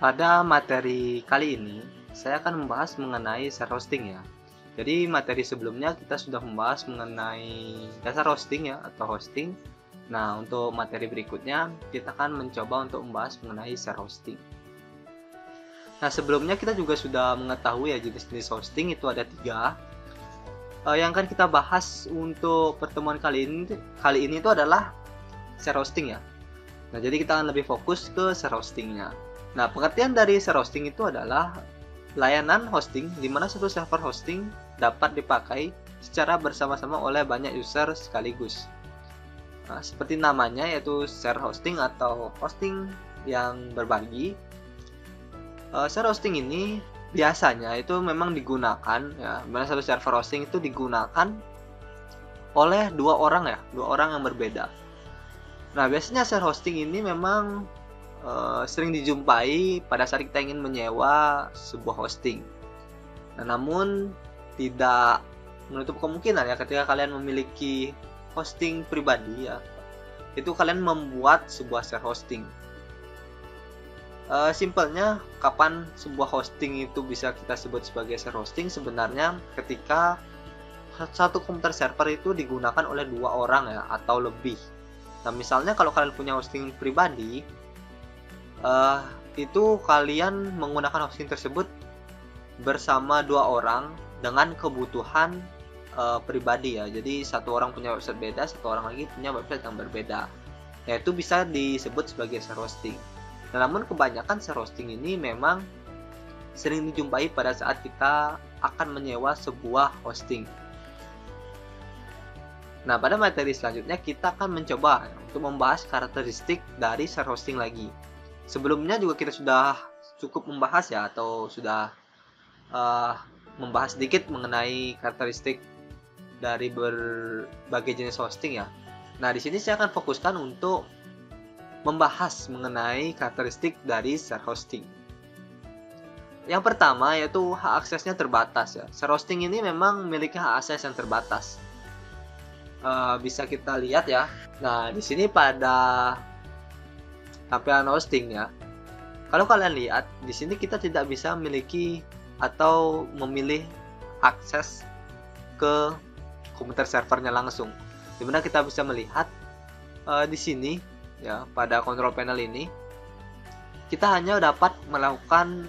Pada materi kali ini, saya akan membahas mengenai share hosting ya. Jadi materi sebelumnya kita sudah membahas mengenai dasar hosting ya, atau hosting. Nah, untuk materi berikutnya, kita akan mencoba untuk membahas mengenai share hosting. Nah, sebelumnya kita juga sudah mengetahui ya jenis-jenis hosting itu ada 3. Yang akan kita bahas untuk pertemuan kali ini itu adalah share hosting ya. Nah, jadi kita akan lebih fokus ke share hostingnya. Nah, pengertian dari share hosting itu adalah layanan hosting di mana satu server hosting dapat dipakai secara bersama-sama oleh banyak user sekaligus. Nah, seperti namanya yaitu share hosting atau hosting yang berbagi. Share hosting ini biasanya itu memang digunakan ya, mana satu server hosting itu digunakan oleh dua orang yang berbeda. Nah, biasanya share hosting ini memang sering dijumpai pada saat kita ingin menyewa sebuah hosting. Nah, namun tidak menutup kemungkinan ya ketika kalian memiliki hosting pribadi ya, itu kalian membuat sebuah share hosting. Simpelnya, kapan sebuah hosting itu bisa kita sebut sebagai share hosting? Sebenarnya ketika satu komputer server itu digunakan oleh 2 orang ya atau lebih. Nah, misalnya kalau kalian punya hosting pribadi, itu kalian menggunakan hosting tersebut bersama 2 orang dengan kebutuhan pribadi ya. Jadi satu orang punya website beda, satu orang lagi punya website yang berbeda. Nah, itu bisa disebut sebagai share hosting. Nah, namun kebanyakan share hosting ini memang sering dijumpai pada saat kita akan menyewa sebuah hosting. Nah, pada materi selanjutnya kita akan mencoba untuk membahas karakteristik dari share hosting lagi. Sebelumnya juga kita sudah cukup membahas ya, atau sudah membahas sedikit mengenai karakteristik dari berbagai jenis hosting ya. Nah, di sini saya akan fokuskan untuk membahas mengenai karakteristik dari share hosting. Yang pertama yaitu hak aksesnya terbatas ya. Share hosting ini memang memiliki hak akses yang terbatas. Bisa kita lihat ya. Nah, di sini pada tampilan hosting ya. Kalau kalian lihat, di sini kita tidak bisa memiliki atau memilih akses ke komputer servernya langsung. Dimana kita bisa melihat di sini ya, pada control panel ini kita hanya dapat melakukan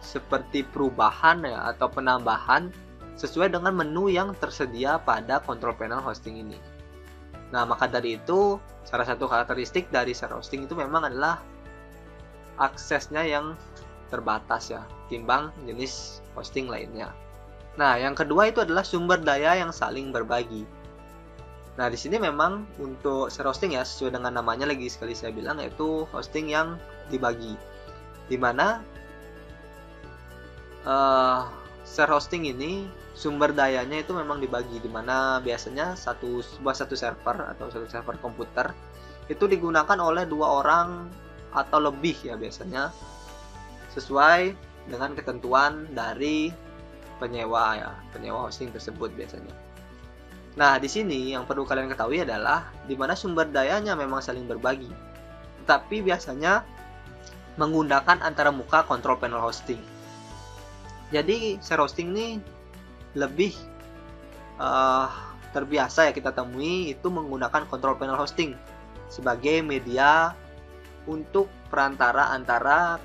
seperti perubahan ya atau penambahan sesuai dengan menu yang tersedia pada control panel hosting ini. Nah, maka dari itu salah satu karakteristik dari share hosting itu memang adalah aksesnya yang terbatas ya, timbang jenis hosting lainnya. Nah, yang kedua itu adalah sumber daya yang saling berbagi. Nah, di sini memang untuk share hosting ya, sesuai dengan namanya lagi sekali saya bilang, yaitu hosting yang dibagi. Dimana share hosting ini sumber dayanya itu memang dibagi, dimana biasanya satu server atau satu server komputer itu digunakan oleh 2 orang atau lebih ya, biasanya sesuai dengan ketentuan dari penyewa hosting tersebut biasanya. Nah, di sini yang perlu kalian ketahui adalah dimana sumber dayanya memang saling berbagi, tetapi biasanya menggunakan antara muka control panel hosting. Jadi share hosting ini lebih terbiasa ya kita temui itu menggunakan control panel hosting sebagai media untuk perantara antara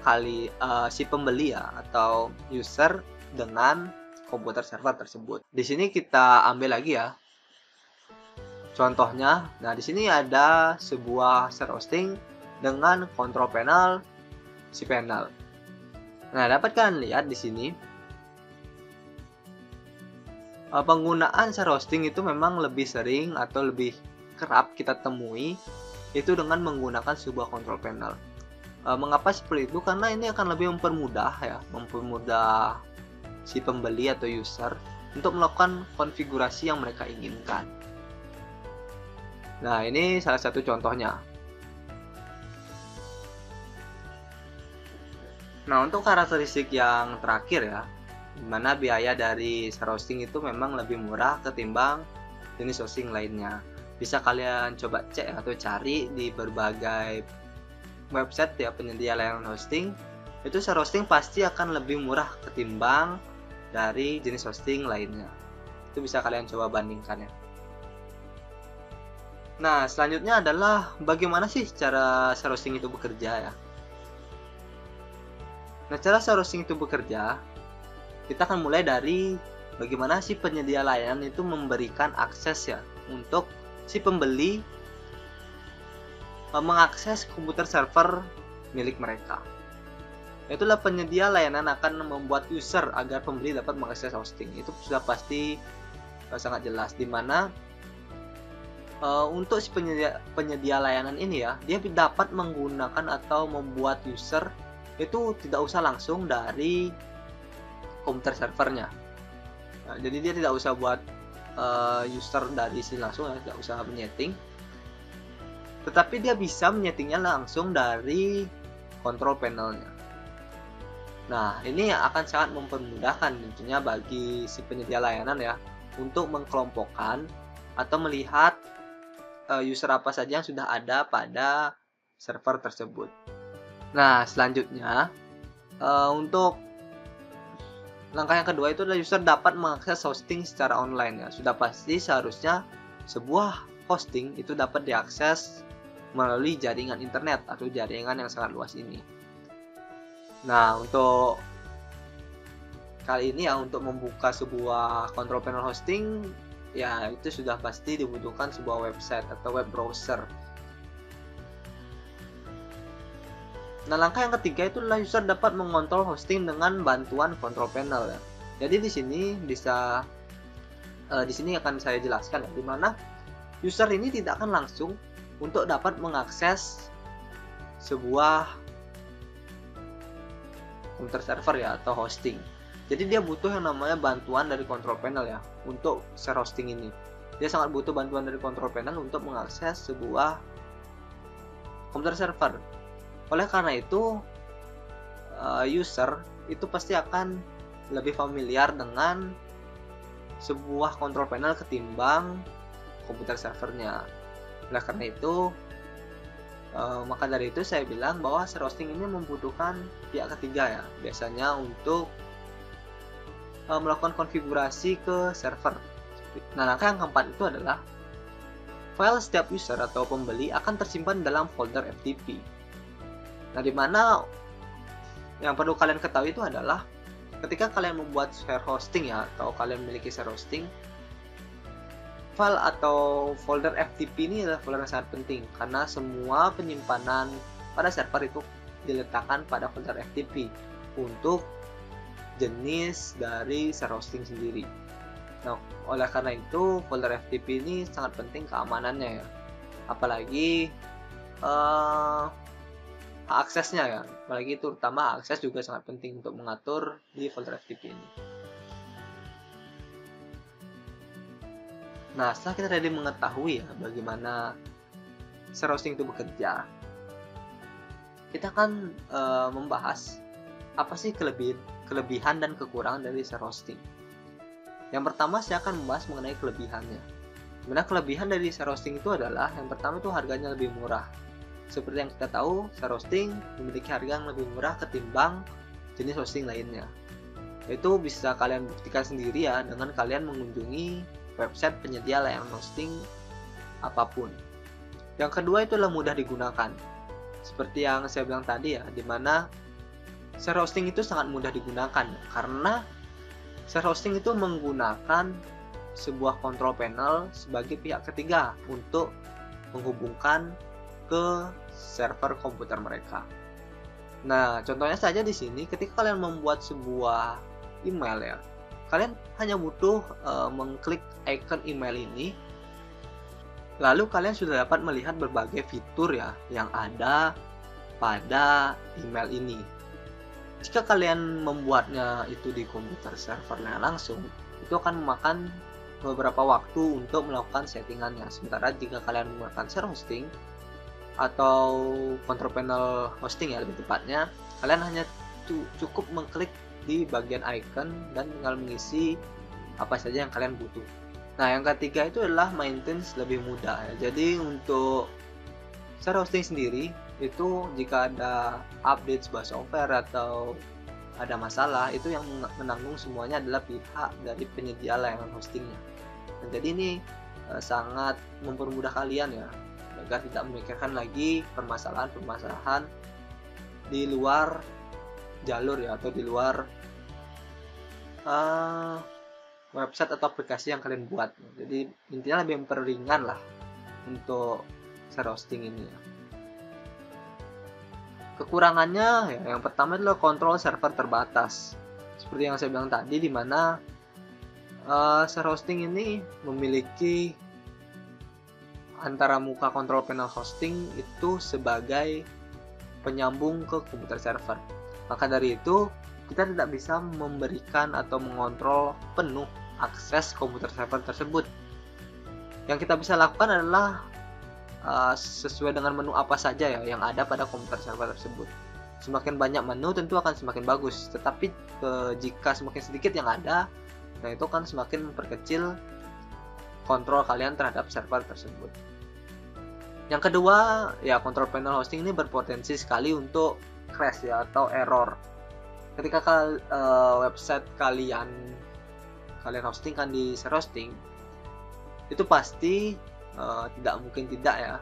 si pembeli ya atau user dengan komputer server tersebut. Di sini kita ambil lagi ya contohnya. Nah, di sini ada sebuah share hosting dengan control panel cPanel. Nah, dapat kalian lihat di sini penggunaan share hosting itu memang lebih sering atau lebih kerap kita temui itu dengan menggunakan sebuah control panel. Mengapa seperti itu? Karena ini akan lebih mempermudah si pembeli atau user untuk melakukan konfigurasi yang mereka inginkan. Nah, ini salah satu contohnya. Nah, untuk karakteristik yang terakhir ya, dimana biaya dari share hosting itu memang lebih murah ketimbang jenis hosting lainnya. Bisa kalian coba cek atau cari di berbagai website ya, penyedia layanan hosting, itu share hosting pasti akan lebih murah ketimbang dari jenis hosting lainnya. Itu bisa kalian coba bandingkan ya. Nah, selanjutnya adalah bagaimana sih cara share hosting itu bekerja ya. Nah, cara share hosting itu bekerja, kita akan mulai dari bagaimana si penyedia layanan itu memberikan akses ya untuk si pembeli mengakses komputer server milik mereka. Itulah penyedia layanan akan membuat user agar pembeli dapat mengakses hosting. Itu sudah pasti sangat jelas, dimana untuk si penyedia layanan ini ya, dia dapat menggunakan atau membuat user itu tidak usah langsung dari komputer servernya. Nah, jadi dia tidak usah buat user dari sini langsung ya, tidak usah menyeting. Tetapi dia bisa menyetingnya langsung dari control panelnya. Nah, ini akan sangat mempermudahkan tentunya bagi si penyedia layanan ya untuk mengkelompokkan atau melihat user apa saja yang sudah ada pada server tersebut. Nah, selanjutnya untuk langkah yang kedua itu adalah user dapat mengakses hosting secara online ya. Sudah pasti seharusnya sebuah hosting itu dapat diakses melalui jaringan internet atau jaringan yang sangat luas ini. Nah, untuk kali ini ya, untuk membuka sebuah control panel hosting ya, itu sudah pasti dibutuhkan sebuah website atau web browser. Nah, langkah yang ketiga itu adalah user dapat mengontrol hosting dengan bantuan control panel ya. Jadi di sini akan saya jelaskan ya, di mana user ini tidak akan langsung untuk dapat mengakses sebuah komputer server ya atau hosting. Jadi dia butuh yang namanya bantuan dari control panel ya untuk share hosting ini. Dia sangat butuh bantuan dari control panel untuk mengakses sebuah komputer server. Oleh karena itu, user itu pasti akan lebih familiar dengan sebuah control panel ketimbang komputer servernya. Oleh karena itu, maka dari itu saya bilang bahwa share hosting ini membutuhkan pihak ketiga ya, biasanya untuk melakukan konfigurasi ke server. Nah, langkah yang keempat itu adalah file setiap user atau pembeli akan tersimpan dalam folder FTP. Nah, dimana yang perlu kalian ketahui itu adalah ketika kalian membuat share hosting ya, atau kalian memiliki share hosting, file atau folder FTP ini adalah folder yang sangat penting karena semua penyimpanan pada server itu diletakkan pada folder FTP untuk jenis dari share hosting sendiri. Nah, oleh karena itu folder FTP ini sangat penting keamanannya ya, apalagi aksesnya ya, apalagi terutama akses juga sangat penting untuk mengatur di folder FTP ini. Nah, setelah kita tadi mengetahui ya bagaimana share hosting itu bekerja, kita akan membahas apa sih kelebihan dan kekurangan dari share hosting. Yang pertama saya akan membahas mengenai kelebihannya. Sebenarnya kelebihan dari share hosting itu adalah yang pertama itu harganya lebih murah. Seperti yang kita tahu, share hosting memiliki harga yang lebih murah ketimbang jenis hosting lainnya. Itu bisa kalian buktikan sendiri ya dengan kalian mengunjungi website penyedia layanan hosting apapun. Yang kedua itu adalah mudah digunakan. Seperti yang saya bilang tadi ya, dimana share hosting itu sangat mudah digunakan karena share hosting itu menggunakan sebuah control panel sebagai pihak ketiga untuk menghubungkan ke server komputer mereka. Nah, contohnya saja di sini ketika kalian membuat sebuah email ya, kalian hanya butuh mengklik icon email ini, lalu kalian sudah dapat melihat berbagai fitur ya yang ada pada email ini. Jika kalian membuatnya itu di komputer servernya langsung, itu akan memakan beberapa waktu untuk melakukan settingannya. Sementara jika kalian menggunakan share hosting atau control panel hosting ya lebih tepatnya, kalian hanya cukup mengklik di bagian icon dan tinggal mengisi apa saja yang kalian butuh. Nah, yang ketiga itu adalah maintenance lebih mudah ya. Jadi untuk share hosting sendiri itu jika ada update sebuah software atau ada masalah, itu yang menanggung semuanya adalah pihak dari penyedia layanan hostingnya. Dan jadi ini sangat mempermudah kalian ya, agar tidak memikirkan lagi permasalahan-permasalahan di luar jalur ya, atau di luar website atau aplikasi yang kalian buat. Jadi intinya lebih memperingan lah untuk share hosting ini ya. Kekurangannya ya, yang pertama adalah kontrol server terbatas. Seperti yang saya bilang tadi, di mana share hosting ini memiliki antara muka kontrol panel hosting itu sebagai penyambung ke komputer server. Maka dari itu, kita tidak bisa memberikan atau mengontrol penuh akses komputer server tersebut. Yang kita bisa lakukan adalah sesuai dengan menu apa saja ya yang ada pada komputer server tersebut. Semakin banyak menu tentu akan semakin bagus, tetapi jika semakin sedikit yang ada, nah itu kan semakin memperkecil kontrol kalian terhadap server tersebut. Yang kedua, ya kontrol panel hosting ini berpotensi sekali untuk crash ya, atau error. Ketika website kalian hosting kan di share hosting, itu pasti tidak mungkin tidak ya,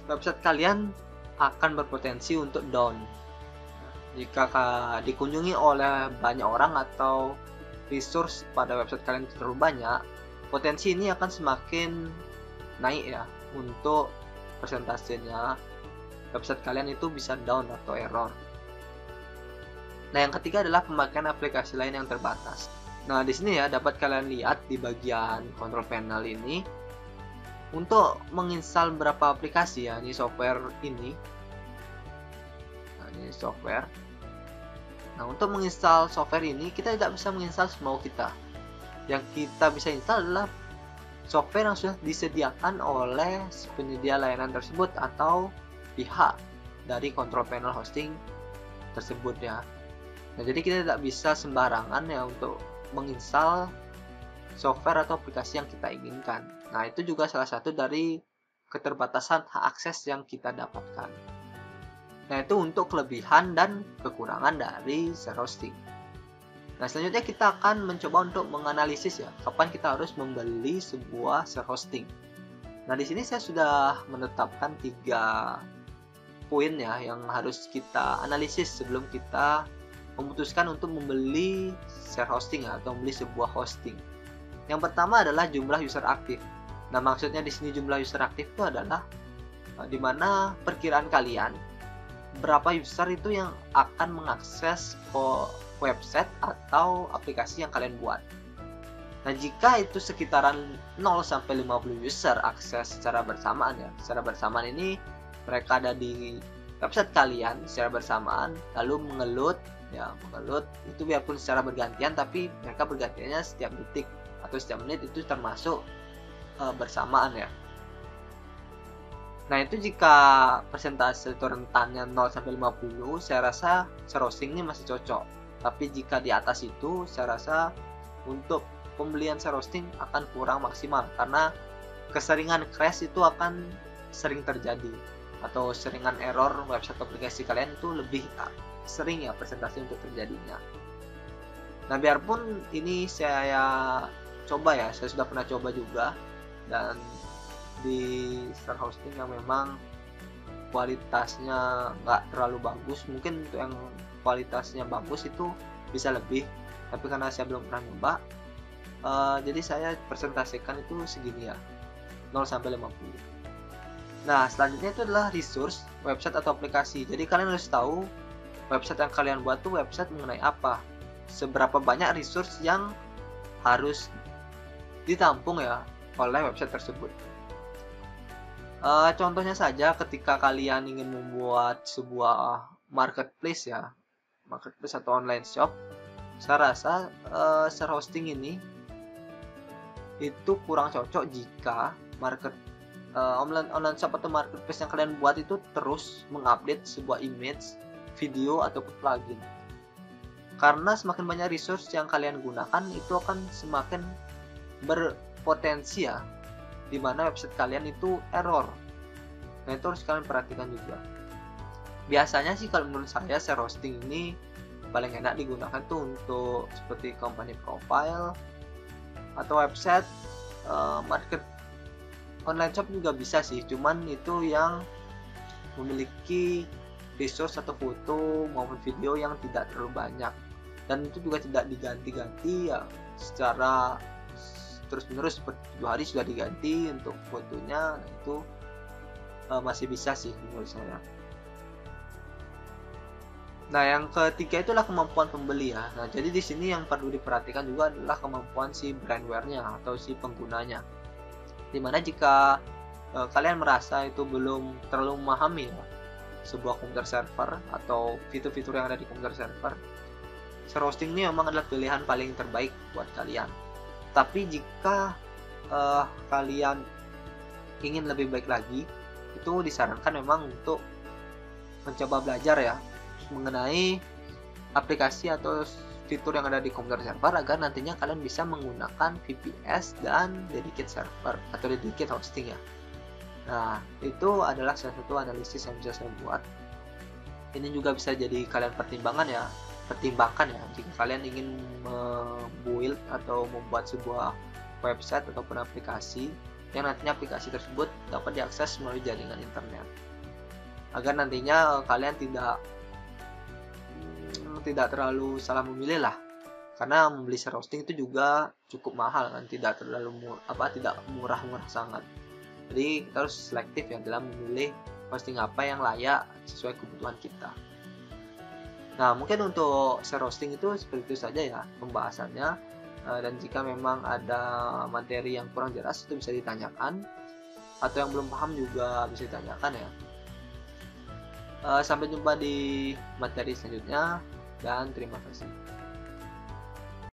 website kalian akan berpotensi untuk down jika dikunjungi oleh banyak orang atau resource pada website kalian terlalu banyak. Potensi ini akan semakin naik ya, untuk persentasenya website kalian itu bisa down atau error. Nah, yang ketiga adalah pemakaian aplikasi lain yang terbatas. Nah, di sini ya dapat kalian lihat di bagian control panel ini, untuk menginstal beberapa aplikasi ya, ini software ini. Nah, ini software. Nah, untuk menginstal software ini kita tidak bisa menginstal semau kita. Yang kita bisa install adalah software yang sudah disediakan oleh penyedia layanan tersebut atau pihak dari control panel hosting tersebut ya. Nah, jadi kita tidak bisa sembarangan ya untuk menginstal software atau aplikasi yang kita inginkan. Nah, itu juga salah satu dari keterbatasan hak akses yang kita dapatkan. Nah, itu untuk kelebihan dan kekurangan dari share hosting. Nah, selanjutnya kita akan mencoba untuk menganalisis ya, kapan kita harus membeli sebuah share hosting. Nah, di sini saya sudah menetapkan 3 poin ya yang harus kita analisis sebelum kita memutuskan untuk membeli share hosting atau membeli sebuah hosting. Yang pertama adalah jumlah user aktif. Nah, maksudnya di sini jumlah user aktif itu adalah di mana perkiraan kalian berapa user itu yang akan mengakses website atau aplikasi yang kalian buat. Nah, jika itu sekitaran 0 sampai 50 user akses secara bersamaan ya. Secara bersamaan ini mereka ada di website kalian secara bersamaan lalu mengeload itu biarpun secara bergantian, tapi mereka bergantiannya setiap detik atau setiap menit, itu termasuk bersamaan ya. Nah, itu jika persentase itu rentannya 0 sampai 50, saya rasa share hosting ini masih cocok. Tapi jika di atas itu, saya rasa untuk pembelian share hosting akan kurang maksimal, karena keseringan crash itu akan sering terjadi, atau seringan error website aplikasi kalian itu lebih sering ya persentase untuk terjadinya. Nah, biarpun ini saya coba ya, saya sudah pernah coba juga, dan di share hosting yang memang kualitasnya nggak terlalu bagus. Mungkin untuk yang kualitasnya bagus itu bisa lebih, tapi karena saya belum pernah nyoba, jadi saya presentasikan itu segini ya, 0 sampai 50. Nah, selanjutnya itu adalah resource, website atau aplikasi. Jadi kalian harus tahu website yang kalian buat tuh website mengenai apa, seberapa banyak resource yang harus ditampung ya oleh website tersebut. Contohnya saja ketika kalian ingin membuat sebuah marketplace ya, marketplace atau online shop, saya rasa share hosting ini itu kurang cocok jika online shop atau marketplace yang kalian buat itu terus mengupdate sebuah image, video, ataupun plugin. Karena semakin banyak resource yang kalian gunakan, itu akan semakin berpotensi ya, dimana website kalian itu error. Nah, itu harus kalian perhatikan juga. Biasanya sih kalau menurut saya share hosting ini paling enak digunakan tuh untuk seperti company profile atau website, market online shop juga bisa sih, cuman itu yang memiliki resource atau foto maupun video yang tidak terlalu banyak, dan itu juga tidak diganti-ganti ya secara terus-menerus, seperti 7 hari sudah diganti untuk fotonya. Nah, itu masih bisa sih menurut saya. Nah, yang ketiga itulah kemampuan pembeli ya. Nah, jadi di sini yang perlu diperhatikan juga adalah kemampuan si brandware-nya atau si penggunanya. Dimana jika kalian merasa itu belum terlalu memahami ya, sebuah komputer server atau fitur-fitur yang ada di komputer server, share hosting ini memang adalah pilihan paling terbaik buat kalian. Tapi jika kalian ingin lebih baik lagi, itu disarankan memang untuk mencoba belajar ya mengenai aplikasi atau fitur yang ada di komputer server, agar nantinya kalian bisa menggunakan VPS dan dedicated server atau dedicated hosting ya. Nah, itu adalah salah satu analisis yang bisa saya buat. Ini juga bisa jadi kalian pertimbangkan ya jika kalian ingin membuild atau membuat sebuah website ataupun aplikasi yang nantinya aplikasi tersebut dapat diakses melalui jaringan internet, agar nantinya kalian tidak terlalu salah memilih lah, karena membeli share hosting itu juga cukup mahal kan, tidak murah sangat. Jadi kita harus selektif ya dalam memilih hosting apa yang layak sesuai kebutuhan kita. Nah, mungkin untuk share hosting itu seperti itu saja ya pembahasannya. Dan jika memang ada materi yang kurang jelas itu bisa ditanyakan, atau yang belum paham juga bisa ditanyakan ya. Sampai jumpa di materi selanjutnya dan terima kasih.